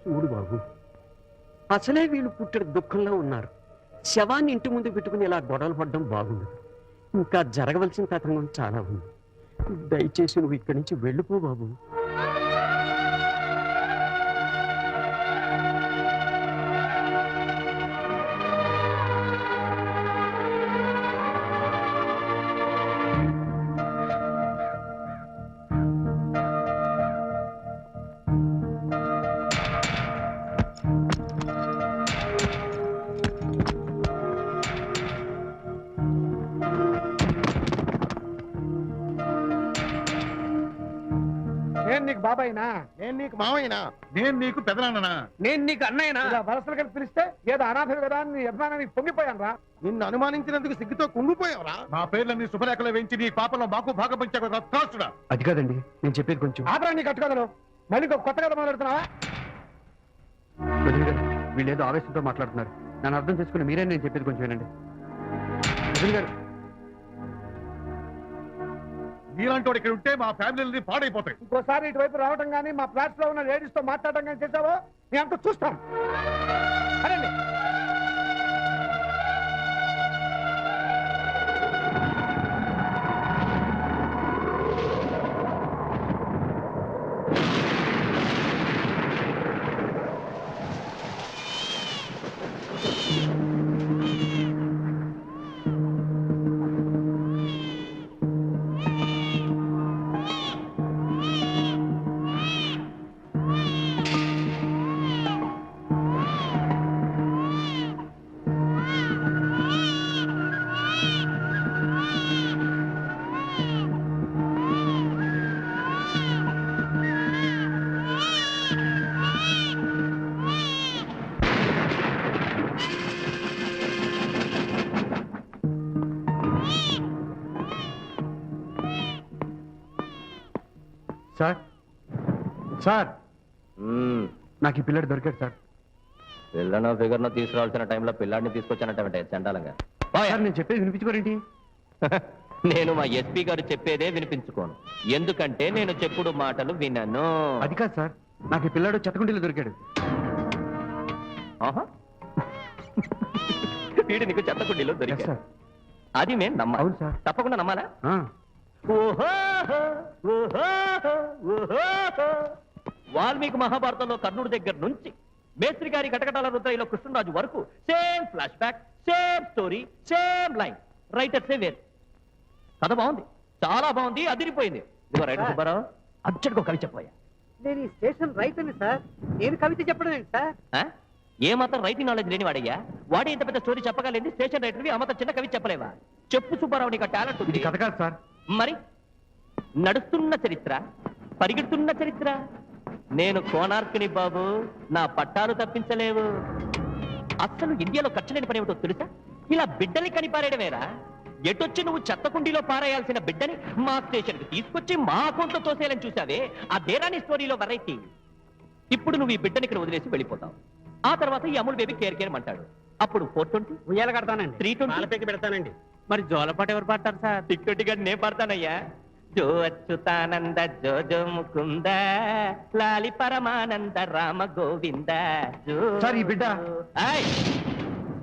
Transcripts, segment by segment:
చూడు బాబు, అసలే వీళ్ళు పుట్టిన దుఃఖంలో ఉన్నారు. శవాన్ని ఇంటి ముందు పెట్టుకుని ఇలా గొడవలు పడడం బాగుండదు. ఇంకా జరగవలసిన తతంగం చాలా ఉంది. దయచేసి నువ్వు ఇక్కడి నుంచి వెళ్ళిపో బాబు. నేను నీకు బాబాయినా? నేను నీకు మావయ్యనా? నేను నీకు పెదనాన్ననా? నేను నీకు అన్నయ్యనా? ఇలా వరసలు కలిపి పిలిస్తే ఏదో అనాథ కదా అని అభిమానానికి పొంగిపోయాను రా. నిన్ను అనుమానించినందుకు సిగ్గుతో కుంగిపోయావురా. మా పేర్లన్నీ శుభలేఖలు వేయించి నీ పాపలో మాకు భాగం పంచాడా? అది కాదండి, నేను చెప్పేది కొంచెం. ఆదరా నీ కట్టుకోదలు మళ్ళీ కొత్త కథ మొదలెడుతున్నావా? వీళ్ళు ఏదో ఆవేశంతో మాట్లాడుతున్నారు. నన్ను అర్థం చేసుకుని మీరే నేను చెప్పేది కొంచెం వినండి. వదిలి గారు, నీలాంటి ఇక్కడ ఉంటే మా ఫ్యామిలీని పాడైపోతాయి. ఇంకోసారి ఇటువైపు రావడం కానీ మా ఫ్లాట్స్ లో ఉన్న లేడీస్ తో మాట్లాడడం కానీ చేసావో నీ అంతా చూస్తాం. అదండి. సార్ సార్ నాకు ఈ పిల్లడు దొరికాడు సార్. పిల్లనో ఫిగర్నో తీసుకురావాల్సిన టైంలో పిల్లాడిని తీసుకొచ్చానంటే చండాలంగా. నేను చెప్పేది వినిపించుకోరేంటి? నేను మా ఎస్పీ గారు చెప్పేదే వినిపించుకోను, ఎందుకంటే నేను చెప్పుడు మాటలు వినను. అది కాదు సార్, నాకు ఈ పిల్లాడు చెత్తకుండీలో దొరికాడు. వీడు నీకు చెత్తకుండీలో దొరికాడు? అది మేము నమ్మాలి. అవును సార్. తప్పకుండా నమ్మాలా? వాల్మీకి మహాభారతంలో కర్ణుడి దగ్గర నుంచి మేస్త్రి గారి కటకటాల రుద్రయ్యలో కృష్ణరాజు వరకు same flashback, same story, same line. రైటర్సే వేరు. కథ బాగుంది, చాలా బాగుంది, అదిరిపోయింది. ఇదిగో రైటర్ సుబ్బారావు, అర్జెంట్గా కవి చెప్పబోయా. నేను ఈ స్టేషన్ రైతుని సార్, నేను కవిత చెప్పడం ఏంటి సార్? ఏ మాత్రం రైటింగ్ నాలెడ్జ్ లేని వాడయ్యా? వాడే ఇంత పెద్ద స్టోరీ చెప్పగలేదు స్టేషన్ రైటర్వి, ఆ మాత్రం చిన్న కవి చెప్పలేవా? చెప్పు సుబ్బారావు, నీకు టాలెంట్ ఉంది. ఇది కథ కాదు సార్. మరి నడుస్తున్న చరిత్ర, పరిగెడుతున్న చరిత్ర. నేను కోనార్కుని బాబు, నా పట్టాలు తప్పించలేవు. అసలు ఇండియాలో ఖర్చు లేని పని ఏమిటో తెలుసా? ఇలా బిడ్డని కనిపారేయడమేరా. ఎటొచ్చి నువ్వు చెత్తకుండీలో పారేయాల్సిన బిడ్డని మా స్టేషన్కి తీసుకొచ్చి మా అకౌంట్ లో తోసేయాలని చూసావే, ఆ దేరాని స్టోరీలో వెరైటీ. ఇప్పుడు నువ్వు ఈ బిడ్డని ఇక్కడ వదిలేసి వెళ్ళిపోతావు. ఆ తర్వాత ఈ అమూల్ బేబీ కేర్ కేర్ అంటాడు. అప్పుడు 420 ఉయ్యాల కడతానండి, 320 పెడతానండి. మరి జోలపాట ఎవరు పాడతారు సార్? 620 గారు నేను పాడతానయ్యా. జో అచ్యుతానంద జో జో ముకుంద లాలి పరమానంద రామ గోవింద. సార్ ఈ బిడ్డ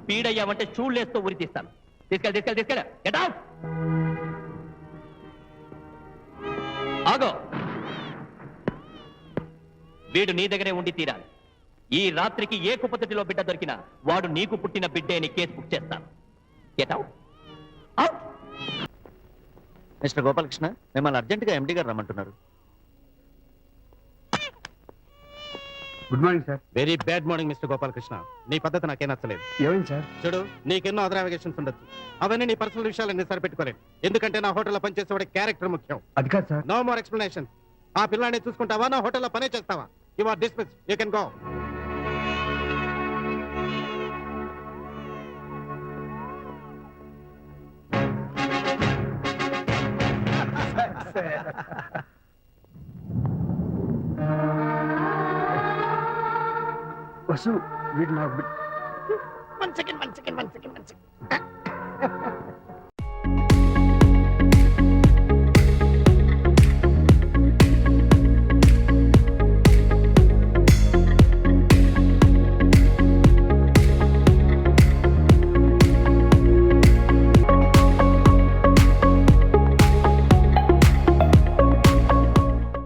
స్పీడ్ అయ్యామంటే చూడలేస్తూ ఉరి తీస్తాను. తీసుకెళ్ళ గెట్ అవుట్. ఆగో, వీడు నీ దగ్గరే ఉండి తీరాలి. ఈ రాత్రికి ఏ కుప్పతటిలో బిడ్డ దొరికినా వాడు నీకు పుట్టిన బిడ్డే అని కేసు బుక్ చేస్తాను. Get out. Out. Mister Gopalakrishna, మిమ్మల్ని అర్జెంటుగా ఎండి గారు రమ్మంటున్నారు. Good morning sir. Very bad morning mister Gopalakrishna. నీ పద్ధతి నాకే నచ్చలేదు. ఏమైంది సార్? చూడు, నీకెన్నో అదర్ అలిగేషన్స్ ఉండొచ్చు, అవన్నీ నీ పర్సనల్ విషయాలన్నీ సరిపెట్టుకోలేదు. ఎందుకంటే నా హోటల్లో పనిచేసేవాడి క్యారెక్టర్ ముఖ్యం. అది కాదు సార్. No more explanation. ఆ పిల్లాన్ని చూసుకుంటావా, నా హోటల్లో పనే చేస్తావా? You are dismissed. You can go. Vasu, వీడు నాకు వన్ సెకండ్